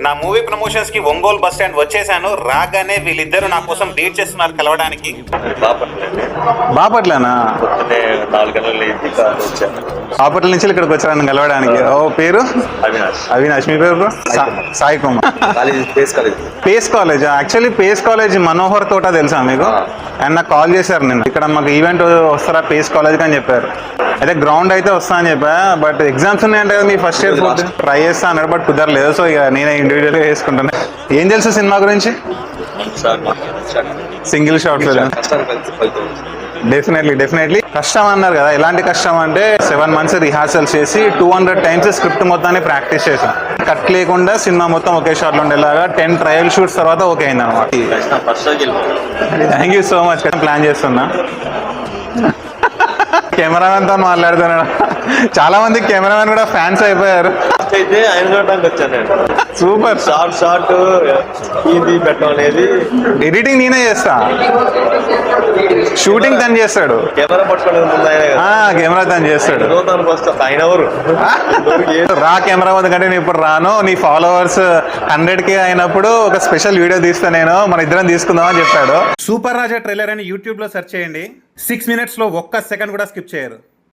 నా movie promotions కి Ongole bus stand వచ్చేసాను. రాగానే వీళ్ళిద్దరు నా కోసం వెయిట్ చేస్తున్నారు కలవడానికి. బాపట్లనా? బాపట్ల నుంచి ఇక్కడికి వచ్చాను కలవడానికి. ఓ పేరు అవినాష్. మీ పేరు? Sai Kumar. Pace college. Actually Pace college Manohar Thota తెలుసా మీకు? అండ్ నాకు కాల్ చేశారు నేను, ఇక్కడ మాకు ఈవెంట్ వస్తారా పేస్ కాలేజ్కి అని చెప్పారు. అయితే గ్రౌండ్ అయితే వస్తా అని చెప్పా, బట్ ఎగ్జామ్స్ ఉన్నాయంటే మీ ఫస్ట్ ఇయర్ ట్రై చేస్తా అన్నాడు, బట్ కుదరలేదు. సో ఇక నేనే ఇండివిజువల్గా వేసుకుంటాను. ఏం తెలుసు సినిమా గురించి? Single shot. డెఫినెట్లీ కష్టం అన్నారు కదా. ఎలాంటి కష్టం అంటే 7 months రిహార్సల్స్ చేసి 200 times స్క్రిప్ట్ మొత్తాన్ని ప్రాక్టీస్ చేశాం. కట్ లేకుండా సినిమా మొత్తం ఒకే షాట్ లో ఉండేలాగా 10 ట్రయల్ షూట్స్ తర్వాత ఓకే అయింది అనమాట. Thank you so much. Plan చేస్తున్నా. కెమెరామెన్ తో మాట్లాడుతున్నాడు. చాలా మంది కెమెరామెన్ కూడా ఫ్యాన్స్ అయిపోయారు. అయితే ఆయన చూడడానికి వచ్చాను నేను. సూపర్. షార్ట్ ఇది పెట్టడం అనేది ఎడిటింగ్ నేనే చేస్తా, షూటింగ్ తను చేస్తాడు, కెమెరా పట్టుకోవడం కెమెరా తను చేస్తాడు. ఆయన ఎవరు రా కెమెరా ఉంది కంటే నేను ఇప్పుడు రాను, నీ ఫాలోవర్స్ 100K అయినప్పుడు ఒక స్పెషల్ వీడియో తీస్తా నేను, మన ఇద్దరం తీసుకుందాం అని చెప్పాడు. సూపర్ రాజా ట్రైలర్ అని యూట్యూబ్ లో సెర్చ్ చేయండి. 6 minutes లో ఒక్క సెకండ్ కూడా స్కిప్ చేయరు.